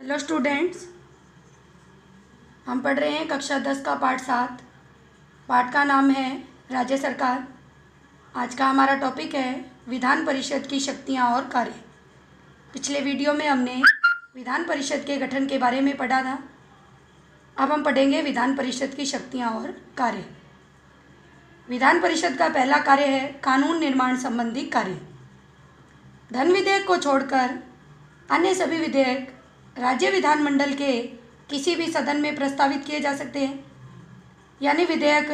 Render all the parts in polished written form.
Hello students, हम पढ़ रहे हैं कक्षा 10 का पाठ 7। पाठ का नाम है राज्य सरकार। आज का हमारा टॉपिक है विधान परिषद की शक्तियाँ और कार्य। पिछले वीडियो में हमने विधान परिषद के गठन के बारे में पढ़ा था। अब हम पढ़ेंगे विधान परिषद की शक्तियाँ और कार्य। विधान परिषद का पहला कार्य है कानून निर्माण संबंधी कार्य। धन विधेयक को छोड़कर अन्य सभी विधेयक राज्य विधानमंडल के किसी भी सदन में प्रस्तावित किए जा सकते हैं। यानी विधेयक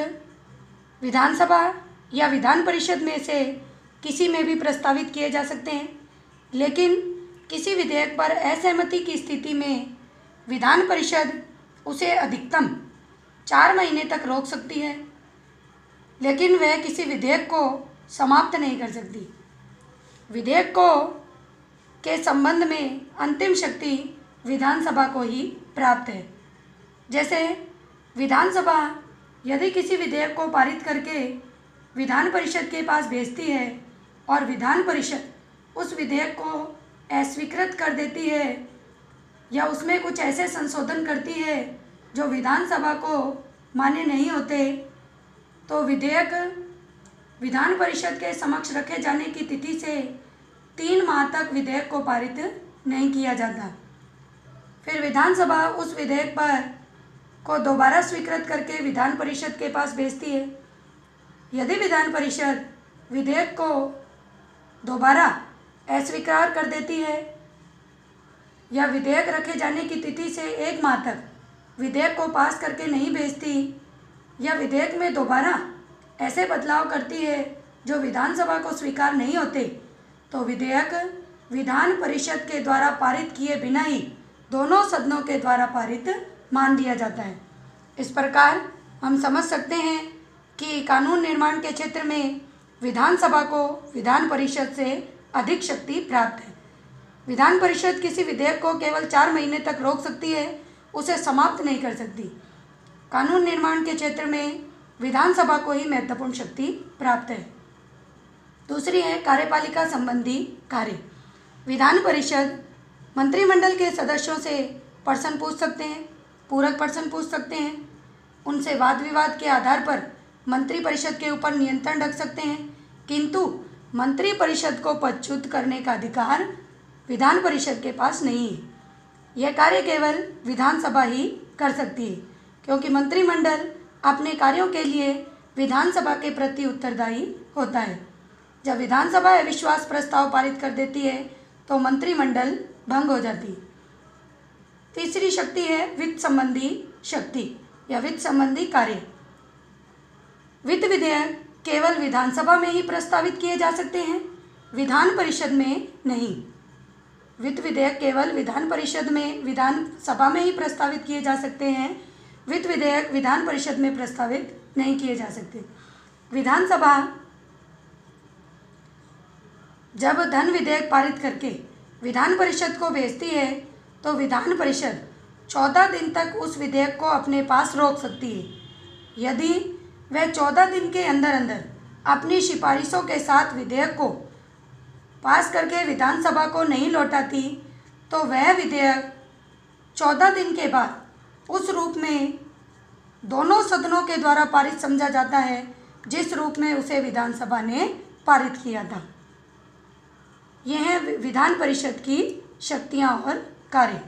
विधानसभा या विधान परिषद में से किसी में भी प्रस्तावित किए जा सकते हैं, लेकिन किसी विधेयक पर असहमति की स्थिति में विधान परिषद उसे अधिकतम 4 महीने तक रोक सकती है, लेकिन वह किसी विधेयक को समाप्त नहीं कर सकती। विधेयक के संबंध में अंतिम शक्ति विधानसभा को ही प्राप्त है। जैसे विधानसभा यदि किसी विधेयक को पारित करके विधान परिषद के पास भेजती है और विधान परिषद उस विधेयक को अस्वीकृत कर देती है या उसमें कुछ ऐसे संशोधन करती है जो विधानसभा को मान्य नहीं होते, तो विधेयक विधान परिषद के समक्ष रखे जाने की तिथि से 3 माह तक विधेयक को पारित नहीं किया जाता। फिर विधानसभा उस विधेयक को दोबारा स्वीकृत करके विधान परिषद के पास भेजती है। यदि विधान परिषद विधेयक को दोबारा अस्वीकार कर देती है या विधेयक रखे जाने की तिथि से 1 माह तक विधेयक को पास करके नहीं भेजती या विधेयक में दोबारा ऐसे बदलाव करती है जो विधानसभा को स्वीकार नहीं होते, तो विधेयक विधान परिषद के द्वारा पारित किए बिना ही दोनों सदनों के द्वारा पारित मान दिया जाता है। इस प्रकार हम समझ सकते हैं कि कानून निर्माण के क्षेत्र में विधानसभा को विधान परिषद से अधिक शक्ति प्राप्त है। विधान परिषद किसी विधेयक को केवल 4 महीने तक रोक सकती है, उसे समाप्त नहीं कर सकती। कानून निर्माण के क्षेत्र में विधानसभा को ही महत्वपूर्ण शक्ति प्राप्त है। दूसरी है कार्यपालिका संबंधी कार्य। विधान परिषद मंत्रिमंडल के सदस्यों से प्रश्न पूछ सकते हैं, पूरक प्रश्न पूछ सकते हैं, उनसे वाद विवाद के आधार पर मंत्री परिषद के ऊपर नियंत्रण रख सकते हैं, किंतु मंत्री परिषद को पदच्युत करने का अधिकार विधान परिषद के पास नहीं है। यह कार्य केवल विधानसभा ही कर सकती है, क्योंकि मंत्रिमंडल अपने कार्यों के लिए विधानसभा के प्रति उत्तरदायी होता है। जब विधानसभा अविश्वास प्रस्ताव पारित कर देती है तो मंत्रिमंडल भंग हो जाती। तीसरी शक्ति है वित्त संबंधी शक्ति या वित्त संबंधी कार्य। वित्त विधेयक केवल विधानसभा में ही प्रस्तावित किए जा सकते हैं, विधान परिषद में नहीं। वित्त विधेयक केवल विधानसभा में ही प्रस्तावित किए जा सकते हैं, वित्त विधेयक विधान परिषद में प्रस्तावित नहीं किए जा सकते। विधानसभा जब धन विधेयक पारित करके विधान परिषद को भेजती है तो विधान परिषद 14 दिन तक उस विधेयक को अपने पास रोक सकती है। यदि वह 14 दिन के अंदर अंदर अपनी सिफारिशों के साथ विधेयक को पास करके विधानसभा को नहीं लौटाती, तो वह विधेयक 14 दिन के बाद उस रूप में दोनों सदनों के द्वारा पारित समझा जाता है जिस रूप में उसे विधानसभा ने पारित किया था। यह है विधान परिषद की शक्तियाँ और कार्य।